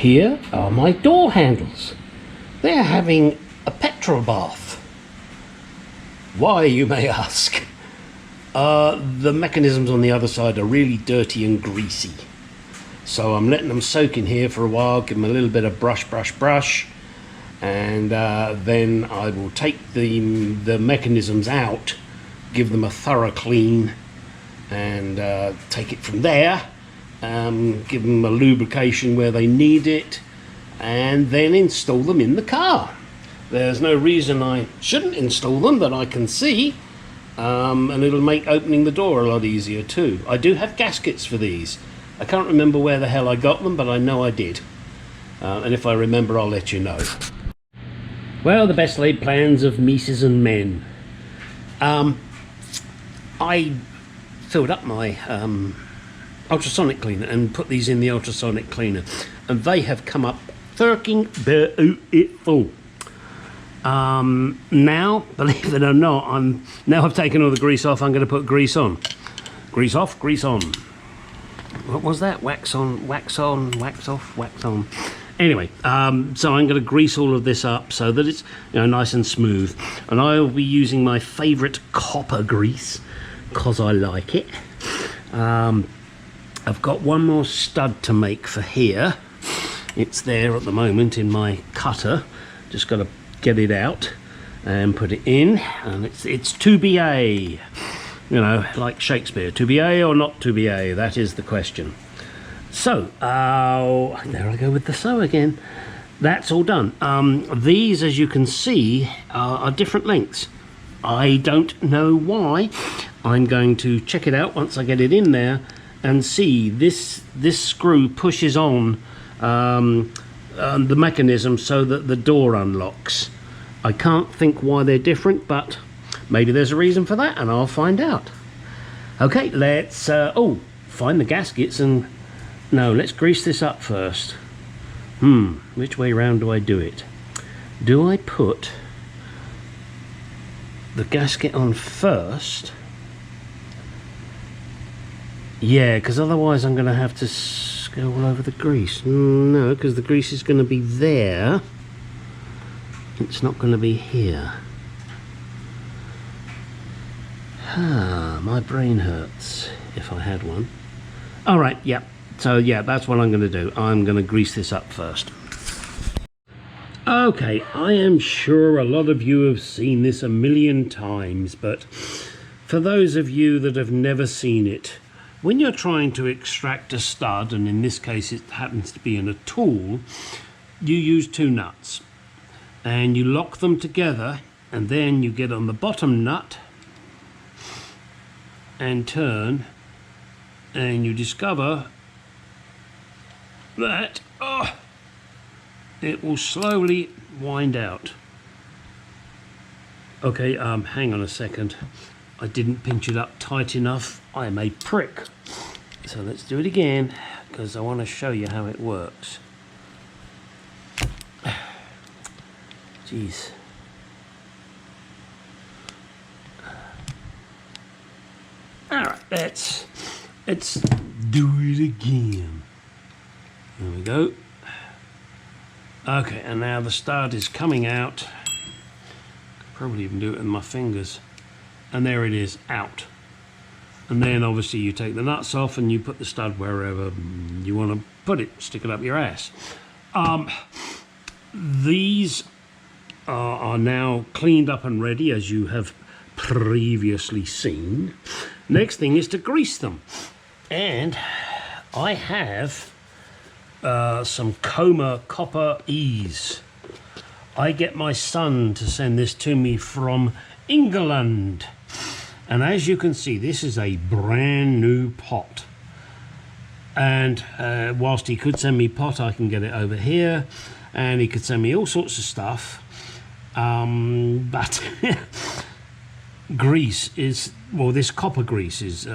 here are my door handles. They're having a petrol bath. Why, you may ask? The mechanisms on the other side are really dirty and greasy. So I'm letting them soak in here for a while, give them a little bit of brush, and then I will take the mechanisms out, give them a thorough clean, and take it from there, give them a lubrication where they need it, and then install them in the car. There's no reason I shouldn't install them that I can see, and it'll make opening the door a lot easier too. I do have gaskets for these. I can't remember where the hell I got them, but I know I did. And if I remember, I'll let you know. Well, the best laid plans of Mises and men. I filled up my ultrasonic cleaner and put these in the ultrasonic cleaner, and they have come up fucking beautiful. Now, believe it or not, I've taken all the grease off. I'm going to put grease on. Grease off, grease on. What was that? Wax on, wax off, wax on. Anyway, so I'm going to grease all of this up so that it's, nice and smooth. And I'll be using my favourite copper grease because I like it. I've got one more stud to make for here. It's there at the moment in my cutter. Just got to get it out and put it in, and it's to be a, like Shakespeare, to be a or not to be a, that is the question. So there I go with the sew again. That's all done. These, as you can see, are different lengths. I don't know why. I'm going to check it out once I get it in there and see. This screw pushes on the mechanism so that the door unlocks. I can't think why they're different, but maybe there's a reason for that, and I'll find out. Okay, let's find the gaskets, and no, let's grease this up first. Which way round do I do it? Do I put the gasket on first? Yeah, because otherwise I'm going to have to go all over the grease. No, because the grease is going to be there. It's not going to be here. My brain hurts if I had one. All right, yeah. So yeah, that's what I'm going to do. I'm going to grease this up first. Okay, I am sure a lot of you have seen this a million times, but for those of you that have never seen it, when you're trying to extract a stud, and in this case it happens to be in a tool, you use two nuts and you lock them together, and then you get on the bottom nut and turn, and you discover that it will slowly wind out. Okay, hang on a second. I didn't pinch it up tight enough. I am a prick. So let's do it again, because I want to show you how it works. Jeez. Alright, let's do it again. There we go. Okay, and now the stud is coming out. Probably even do it with my fingers. And there it is, out. And then obviously you take the nuts off and you put the stud wherever you want to put it, stick it up your ass. These are now cleaned up and ready, as you have previously seen. Next thing is to grease them. And I have some Coma Copper Ease. I get my son to send this to me from England. And as you can see, this is a brand new pot. And whilst he could send me pot, I can get it over here. And he could send me all sorts of stuff. But grease is, well, this copper grease is,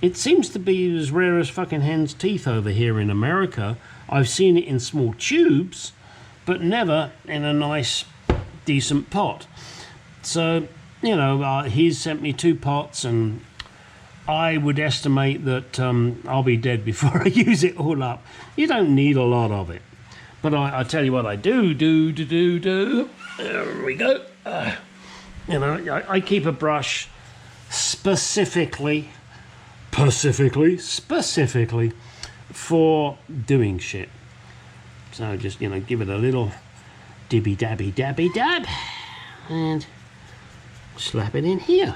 it seems to be as rare as fucking hen's teeth over here in America. I've seen it in small tubes, but never in a nice, decent pot. So, he's sent me 2 pots, and I would estimate that I'll be dead before I use it all up. You don't need a lot of it. But I tell you what I do. There we go. You know, I keep a brush specifically for doing shit. So just, you know, give it a little dibby dabby dab and slap it in here.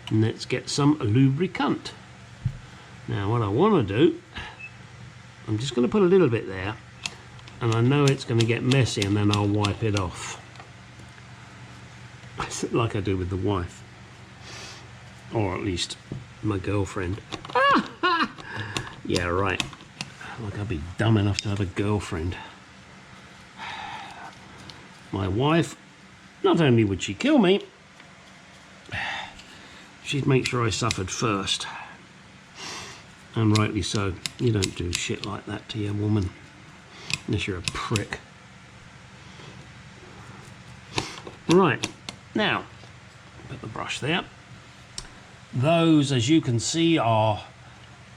And let's get some lubricant. Now what I want to do, I'm just going to put a little bit there, and I know it's going to get messy, and then I'll wipe it off. Like I do with the wife. Or at least my girlfriend. Yeah, right. Like I'd be dumb enough to have a girlfriend. My wife, not only would she kill me, she'd make sure I suffered first. And rightly so. You don't do shit like that to your woman. Unless you're a prick. Right. Now, put the brush there. Those, as you can see, are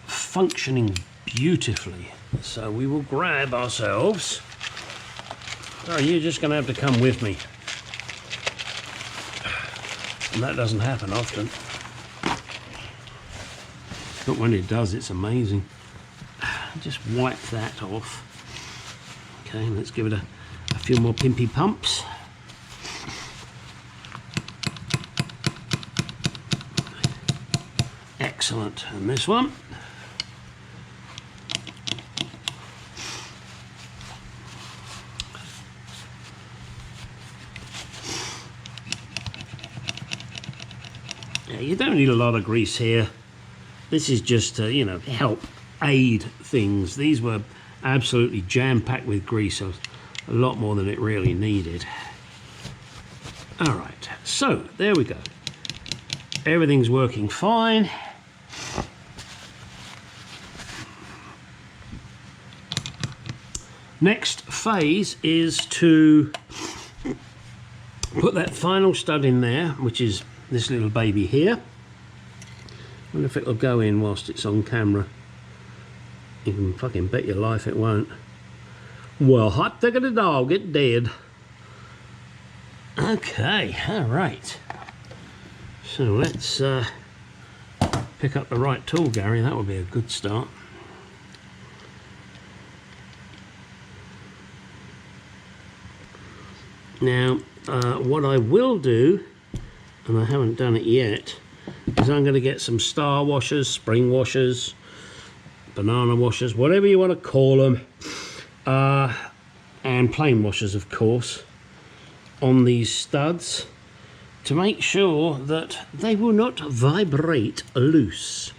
functioning beautifully. So we will grab ourselves. Oh, you're just going to have to come with me. And that doesn't happen often. But when it does, it's amazing. Just wipe that off. Okay, let's give it a few more pimpy pumps. Excellent. And this one. Yeah, you don't need a lot of grease here. This is just to, you know, help aid things. These were absolutely jam-packed with grease, so a lot more than it really needed. All right, so there we go. Everything's working fine. Next phase is to put that final stud in there, which is this little baby here. I wonder if it'll go in whilst it's on camera. You can fucking bet your life it won't. Well, hot diggity dog, it did. Okay, all right. So let's pick up the right tool, Gary. That would be a good start. Now, what I will do, and I haven't done it yet, is I'm going to get some star washers, spring washers, banana washers, whatever you want to call them, and plain washers, of course, on these studs to make sure that they will not vibrate loose.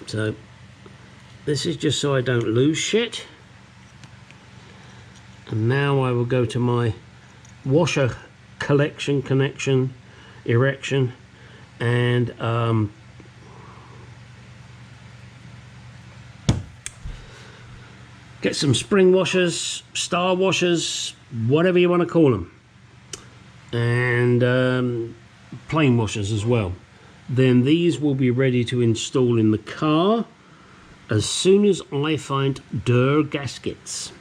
So this is just so I don't lose shit. And now I will go to my washer connection, erection, and get some spring washers, star washers, whatever you want to call them, and plain washers as well. Then these will be ready to install in the car as soon as I find der gaskets.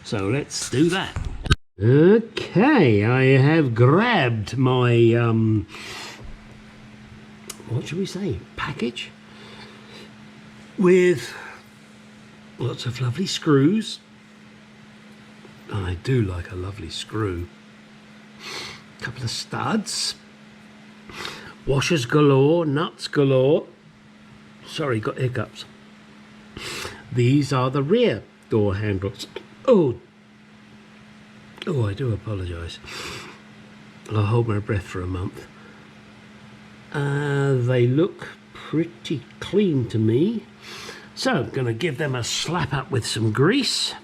So let's do that. Okay, I have grabbed my what should we say, package with lots of lovely screws. I do like a lovely screw. A couple of studs, washers galore, nuts galore. Sorry, got hiccups. These are the rear door handles. Oh, I do apologise. I'll hold my breath for a month. They look pretty clean to me. So I'm going to give them a slap up with some grease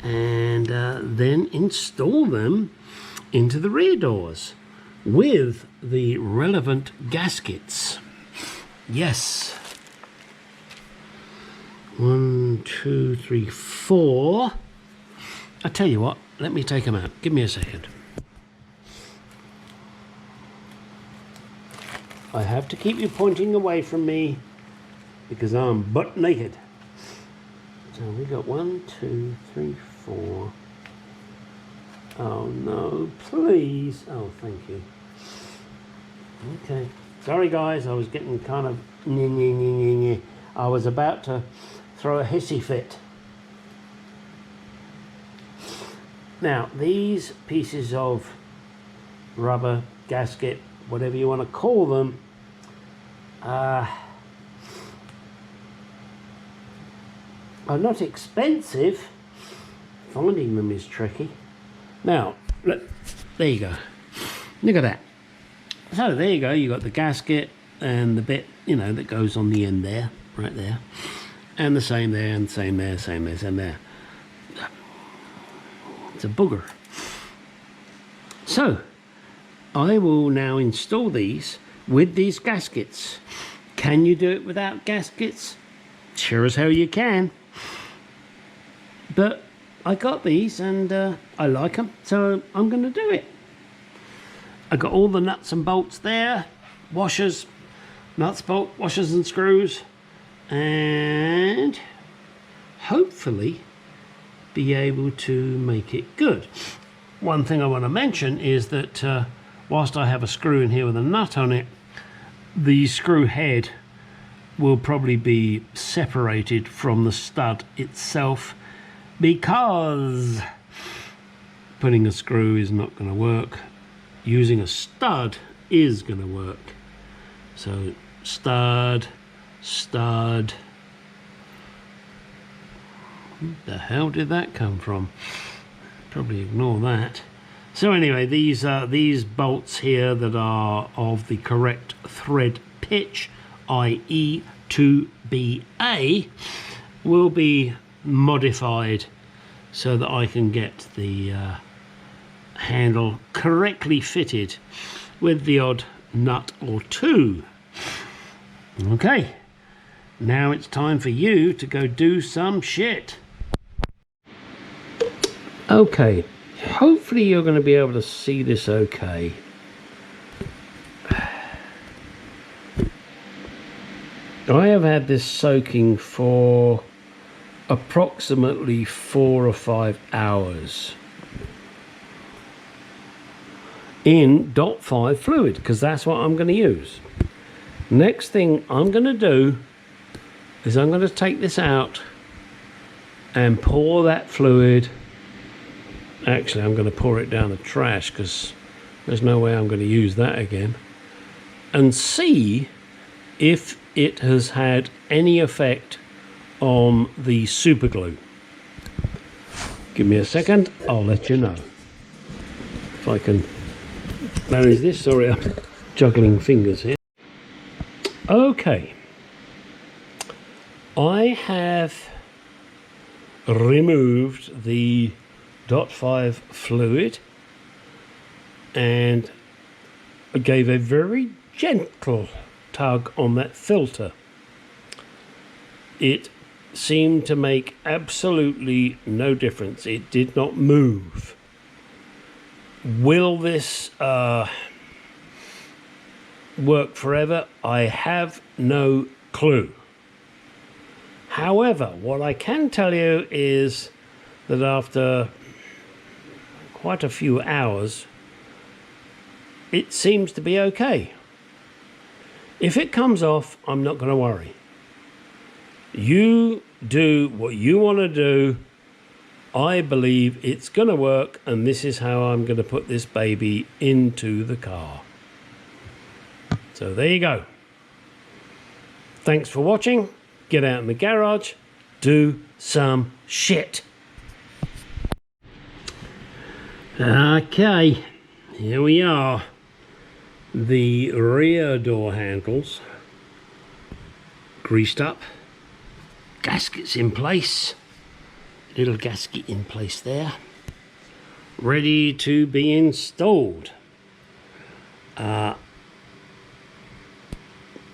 and then install them into the rear doors with the relevant gaskets. Yes. 1, 2, 3, 4. I tell you what, let me take them out. Give me a second. I have to keep you pointing away from me because I'm butt naked. So we got 1, 2, 3, 4. Oh no, please. Oh, thank you. Okay. Sorry guys, I was getting kind of I was about to throw a hissy fit. Now, these pieces of rubber, gasket, whatever you want to call them, are not expensive. Finding them is tricky. Now, look, there you go. Look at that. So there you go, you got the gasket and the bit, you know, that goes on the end there, right there. And the same there, and same there, same there, same there. It's a booger. So, I will now install these with these gaskets. Can you do it without gaskets? Sure as hell you can. But I got these and I like them, so I'm going to do it. I got all the nuts and bolts there, washers, nuts, bolt, washers and screws, and hopefully be able to make it good. One thing I want to mention is that whilst I have a screw in here with a nut on it, the screw head will probably be separated from the stud itself, because putting a screw is not going to work. Using a stud is going to work. So stud, stud. Where the hell did that come from? Probably ignore that. So anyway, these bolts here that are of the correct thread pitch, i.e. 2BA, will be modified so that I can get the handle correctly fitted with the odd nut or two. Okay, now it's time for you to go do some shit. Okay, hopefully you're going to be able to see this okay. I have had this soaking for approximately 4 or 5 hours in .5 fluid, because that's what I'm going to use. Next thing I'm going to do is I'm going to take this out and pour that fluid. Actually, I'm going to pour it down the trash because there's no way I'm going to use that again, and see if it has had any effect on the super glue. Give me a second, I'll let you know if I can manage this. Sorry, I'm juggling fingers here. Okay, I have removed the .5 fluid and gave a very gentle tug on that filter. It seemed to make absolutely no difference. It did not move. Will this work forever? I have no clue. However, what I can tell you is that after quite a few hours, it seems to be okay. If it comes off, I'm not going to worry. You do what you want to do. I believe it's going to work, and this is how I'm going to put this baby into the car. So there you go. Thanks for watching. Get out in the garage, do some shit. Okay, here we are. The rear door handles greased up, gaskets in place, little gasket in place there, ready to be installed.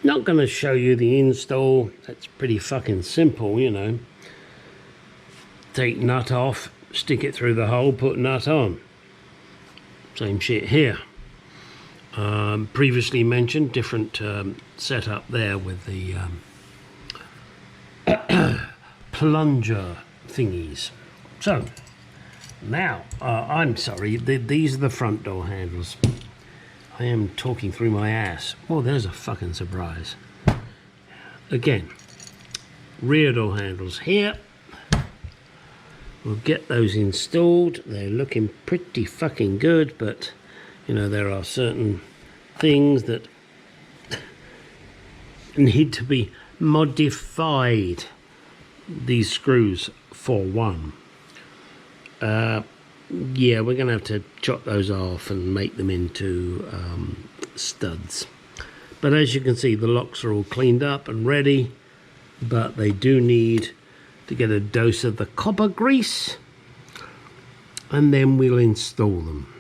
Not going to show you the install, that's pretty fucking simple, you know. Take nut off, stick it through the hole, put nut on. Same shit here. Previously mentioned, different setup there with the plunger thingies. So now, I'm sorry, these are the front door handles. I am talking through my ass. Oh, there's a fucking surprise. Again, rear door handles here. We'll get those installed. They're looking pretty fucking good, but you know, there are certain things that need to be modified. These screws, for one. Yeah, we're going to have to chop those off and make them into studs. But as you can see, the locks are all cleaned up and ready, but they do need to get a dose of the copper grease, and then we'll install them.